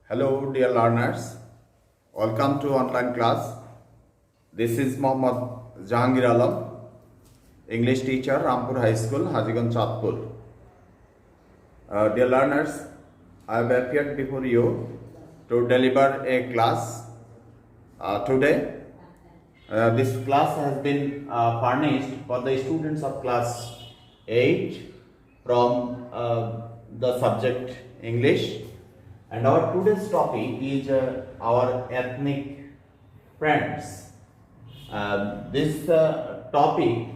Hello, dear learners. Welcome to online class. This is Mohammad Jahangir Alam, English teacher, Rampur High School, Hajiganj, Chatpur. Dear learners, I have appeared before you to deliver a class today. This class has been furnished for the students of class 8 from the subject English. And our today's topic is our ethnic friends. This topic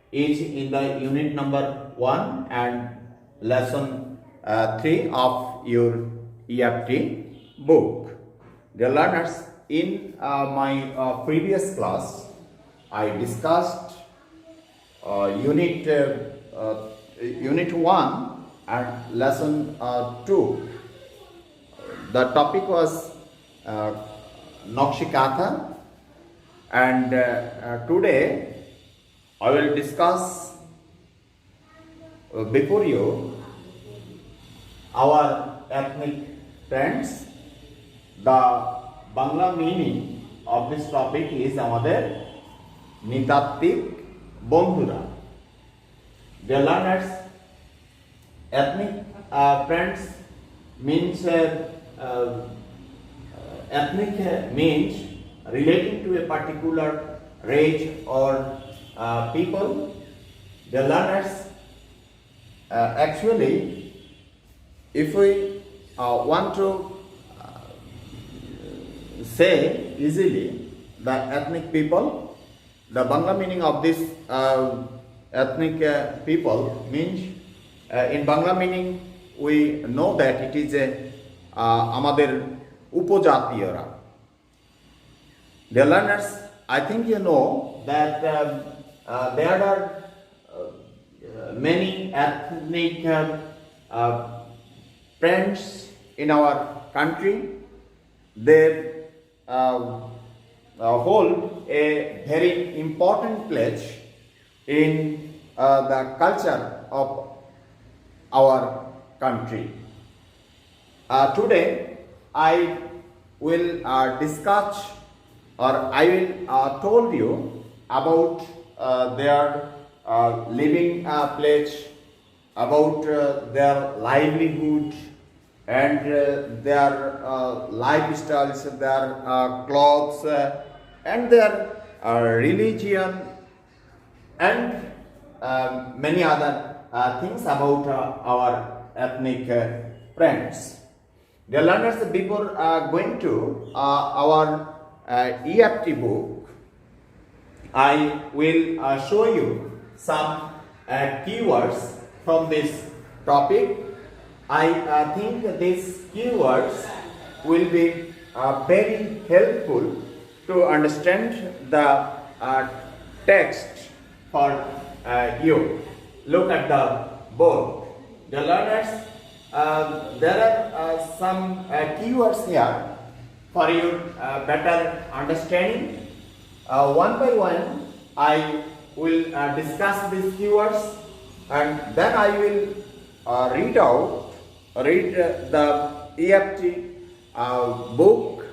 is in the unit number 1 and lesson 3 of your EFT book. Dear learners, in my previous class, I discussed unit 1 and lesson 2. The topic was Nakshikatha, and today I will discuss before you our ethnic friends. The Bangla meaning of this topic is আমাদের নৃতাত্ত্বিক বন্ধুরা. Dear learners, ethnic friends means ethnic means relating to a particular race or people. The learners, actually, if we want to say easily the ethnic people, the Bangla meaning of this ethnic people means in Bangla meaning we know that it is আমাদের উপজাতীয়রা. Dear learners, I think you know that there are many ethnic friends in our country. They hold a very important place in the culture of our country. Today I will discuss, or I will told you about their living place, about their livelihood and their lifestyles, their clothes and their religion and many other things about our ethnic friends. Dear learners, before going to our EFT book, I will show you some keywords from this topic. I think these keywords will be very helpful to understand the text for you. Look at the board. The learners, there are some keywords here for your better understanding. One by one, I will discuss these keywords, and then I will read the EFT book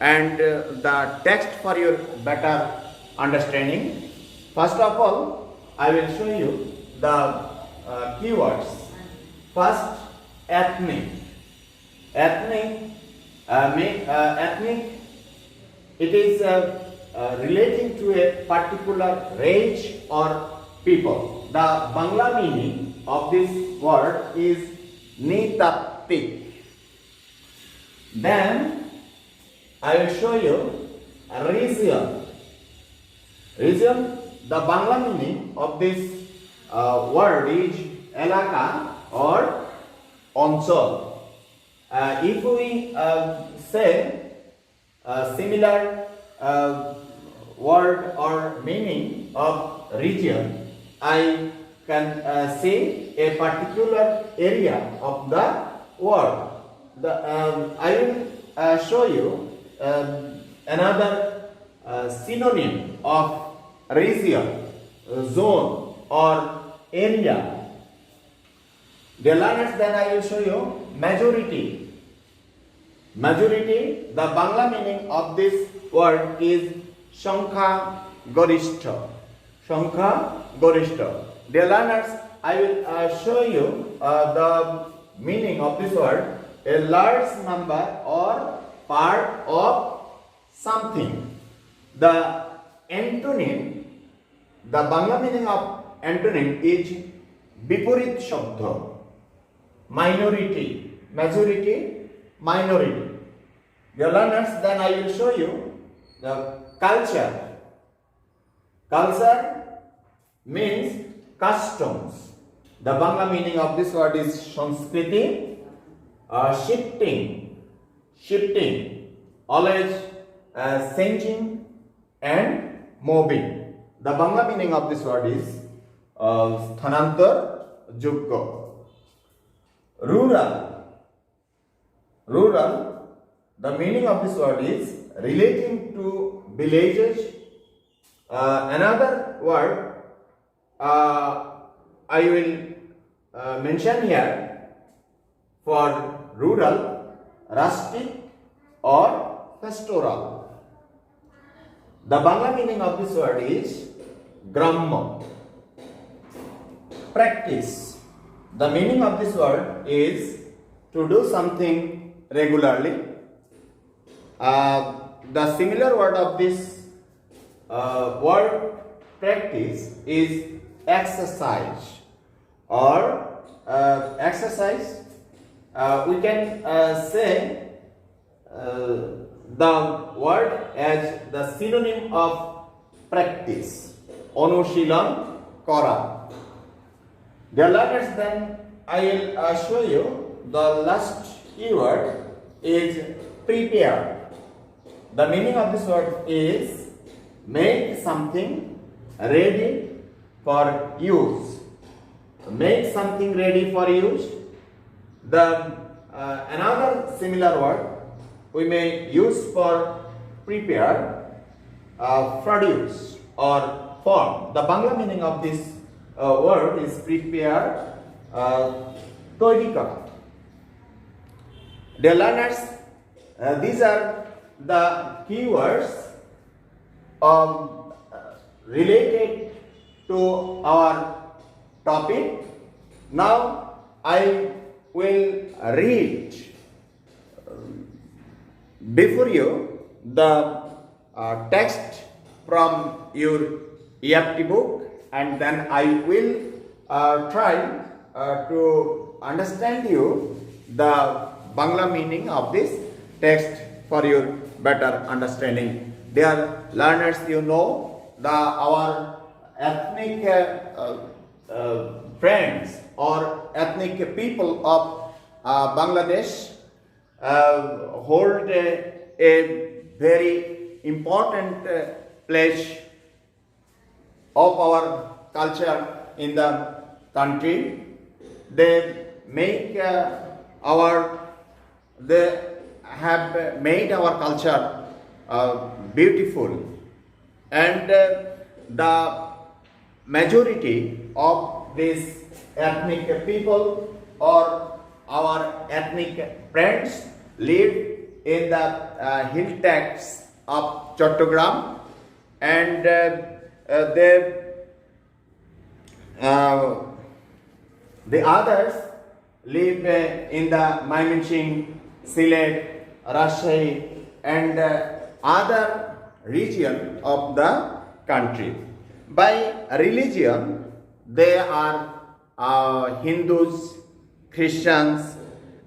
and the text for your better understanding. First of all, I will show you the keywords. First, ethnic. Ethnic, it is relating to a particular race or people. The Bangla meaning of this word is nৃতাত্ত্বিক. Then I will show you region. Region, the Bangla meaning of this word is elaka or অঞ্চল. If we say similar word or meaning of region, I can say a particular area of the world. I will show you another synonym of region, zone or area. Dear learners, then I will show you majority. Majority, the Bangla meaning of this word is Shankha Gorishta. Shankha Gorishta. Dear learners, I will show you the meaning of this word, a large number or part of something. The antonym, the Bangla meaning of antonym is Biporit Shabda. Minority, majority, minority. Dear learners, then I will show you the culture. Culture means customs. The Bangla meaning of this word is Sanskriti, shifting, always changing and moving. The Bangla meaning of this word is Sthanantar Yogya. Rural, the meaning of this word is relating to villages. Another word I will mention here for rural, rustic or pastoral. The Bangla meaning of this word is Gramma. Practice. The meaning of this word is to do something regularly. The similar word of this word practice is exercise or exercise. We can say the word as the synonym of practice. Anushilan kora. Dear learners, then I will show you the last keyword is prepare. The meaning of this word is make something ready for use. Make something ready for use. The another similar word we may use for prepare, produce or form. The Bangla meaning of this word is prepare, toiri kara. Dear learners, these are the keywords related to our topic. Now I will read before you the text from your EFT book, and then I will try to understand you the Bangla meaning of this text for your better understanding. Dear learners, you know our ethnic friends or ethnic people of Bangladesh hold a very important place of our culture in the country. They have made our culture beautiful, and the majority of these ethnic people or our ethnic friends live in the hilltacks of Chattogram, and the others live in the Mymensingh, Sylhet, Rajshahi and other region of the country. By religion, they are Hindus, Christians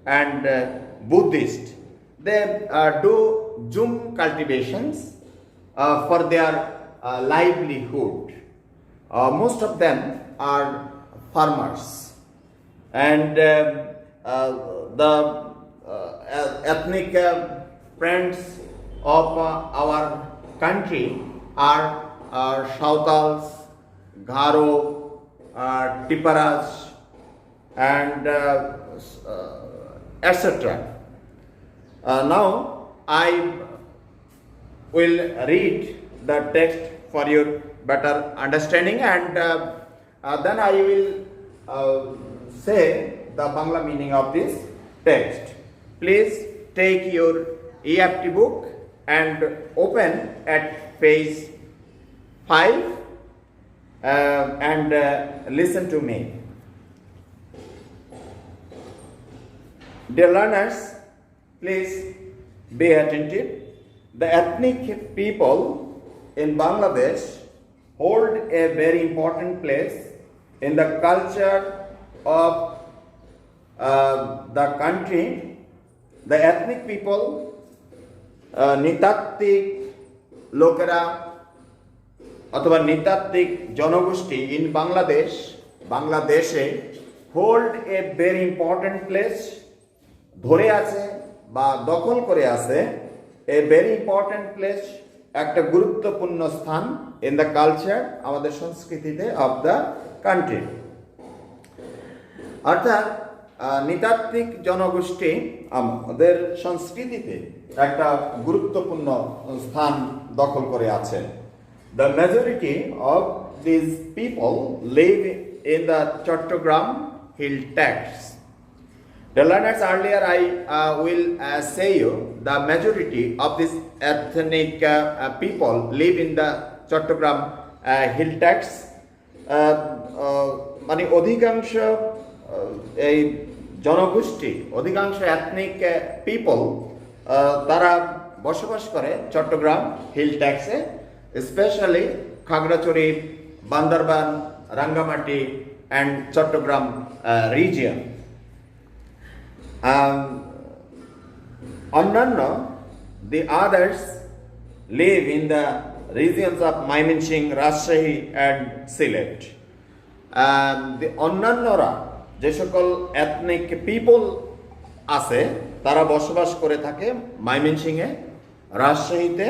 and Buddhists. They do jhum cultivations for their livelihood. Most of them are farmers, and the ethnic friends of our country are Sautals, Garo, Tiparas and etc. Now I will read the text for your better understanding, and then I will say the Bangla meaning of this text. Please take your EFT book and open at page 5 and listen to me. Dear learners, please be attentive. The ethnic people in Bangladesh hold a very important place in the culture of the country. The ethnic people, নৃতাত্ত্বিক লোকেরা অথবা নৃতাত্ত্বিক জনগোষ্ঠী in বাংলাদেশে hold a very important place, ধরে আছে বা দখল করে আছে এ ভেরি ইম্পর্টেন্ট প্লেস, একটা গুরুত্বপূর্ণ স্থান ইন দ্য কালচার, আমাদের সংস্কৃতিতে অফ দ্য কান্ট্রি। অর্থাৎ নৃতাত্ত্বিক জনগোষ্ঠী আমাদের সংস্কৃতিতে একটা গুরুত্বপূর্ণ স্থান দখল করে আছে। The majority of these people live in the Chattogram hill tracts. The learners, earlier I will say you the majority of these ethnic people live in the Chattogram hill tracts. মানে অধিকাংশ এই জনগোষ্ঠী, অধিকাংশ এথনিক পিপল তারা বসবাস করে Chittagong hill ট্যাক্সে, specially Khagrachari, Bandarban, Rangamati and Chittagong region. অন্যান্য the others live in the regions of Mymensingh, Rajshahi and Sylhet. The অন্যান্যরা যে সকল এথনিক পিপল আছে তারা বসবাস করে থাকে ময়মনসিংহে, রাজশাহীতে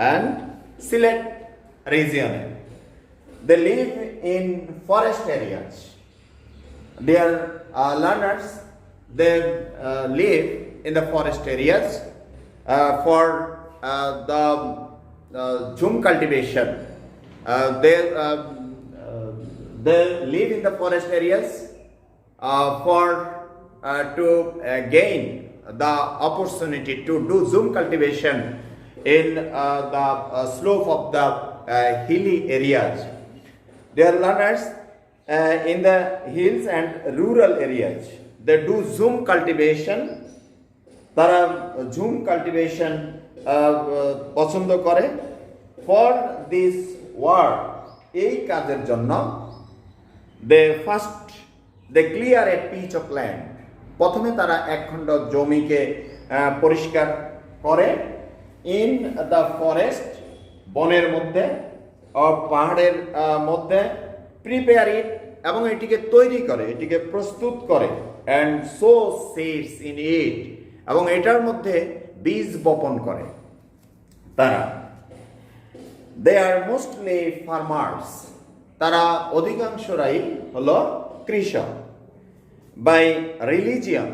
অ্যান্ড সিলেট রিজিয়নে। They live in forest areas. Their learners, they live in the forest areas for the jhum cultivation. They live in the forest areas for to gain the opportunity to do jhum cultivation in the slope of the hilly areas. They are learners in the hills and rural areas. They do jhum cultivation. তারা ঝুম cultivation পছন্দ করে। For this work, এই কাজের জন্য they clear a pitch of land. প্রথমে তারা এক খণ্ড জমিকে পরিষ্কার করে ইন দ্য ফরেস্ট, বনের মধ্যে, পাহাড়ের মধ্যে, প্রিপেয়ার ইট, এবং এটিকে তৈরি করে, এটিকে প্রস্তুত করে, and so seeds in it, এবং এটার মধ্যে বীজ বপন করে তারা। দে আর মোস্টলি ফার্মার্স, তারা অধিকাংশরাই হলো কৃষক। বাই রিলিজিয়ন,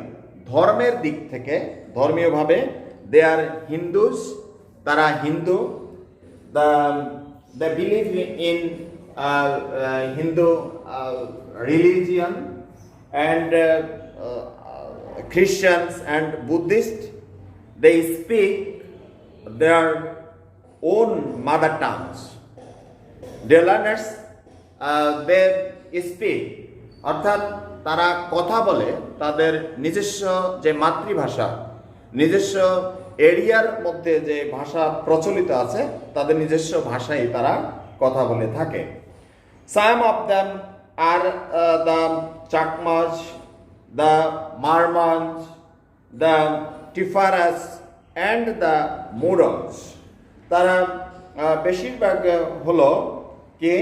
ধর্মের দিক থেকে, ধর্মীয়ভাবে দে আর হিন্দুস, তারা Hindu. They believe in Hindu religion and Christians and Buddhists. They speak their own mother tongues. Their learners, they speak, অর্থাৎ তারা কথা বলে তাদের নিজস্ব যে মাতৃভাষা, নিজস্ব এরিয়ার মধ্যে যে ভাষা প্রচলিত আছে তাদের নিজস্ব ভাষায় তারা কথা বলে থাকে। Some of them are the Chakmas, the Marmans, the Tifaras and the Murons. তারা বেশিরভাগ হলো কি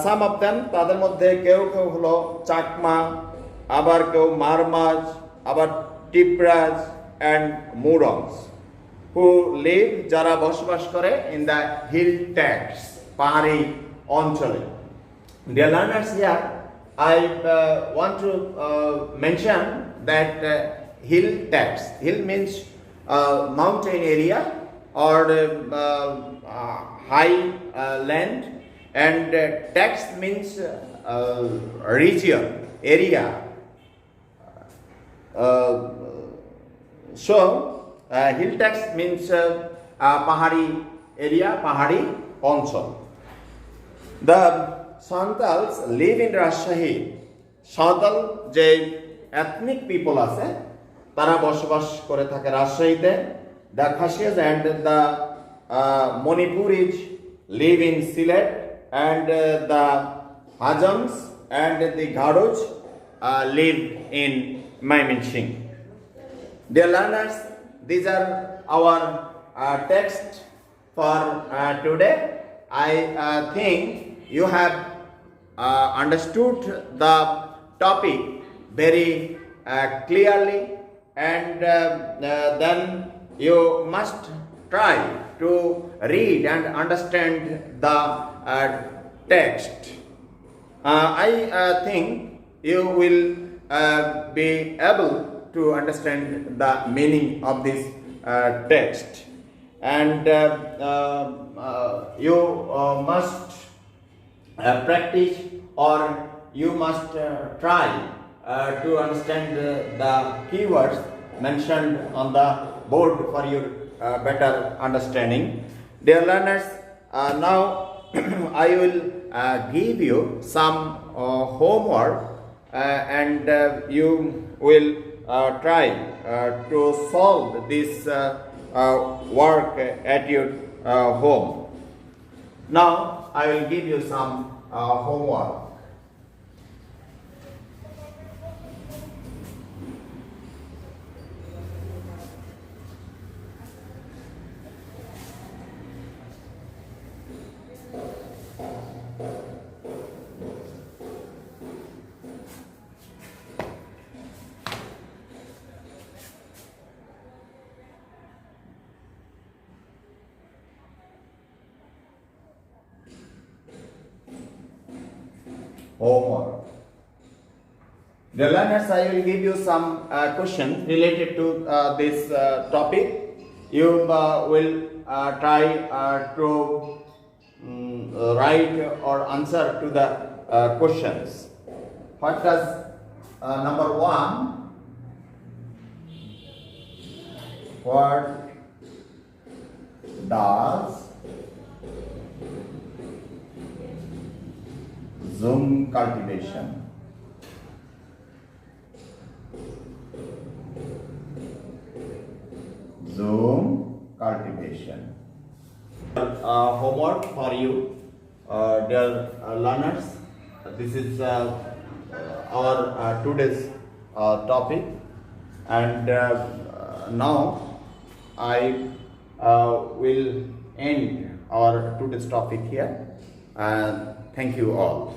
সাম অফ দেম, তাদের মধ্যে কেউ কেউ হলো চাকমা, আবার কেউ মারমাজ, আবার টিপরাজ অ্যান্ড মুরংস, হু লিভ, যারা বসবাস করে ইন দ্য হিল ট্যাক্স, পাহাড়ি অঞ্চলে। Dear learners, here I want to mention that hill tracts. Hill means mountain area or high land, and tracts means region, area. Hill text means pahari area, pahari onchol. The Santals live in Rajshahi. Santal যে ethnic people আছে তারা বসবাস করে থাকে রাজশাহীতে. The Khasias and the Manipuris live in Sylhet, and the Hajams and the Gados live in Mymensingh. Dear learners, these are our text for today. I think you have understood the topic very clearly, and then you must try to read and understand the text. I think you will be able to understand the meaning of this text, and you must practice, or you must try to understand the keywords mentioned on the board for your better understanding. Dear learners, now I will give you some homework, and you will try to solve this work at your home. Now I will give you some homework. Homework. The learners, I will give you some questions related to this topic. You will try to write or answer to the questions. What does number 1? What does Zoom cultivation? Zoom cultivation. Homework for you, dear learners. This is our today's topic, and now I will end our today's topic here. Thank you all.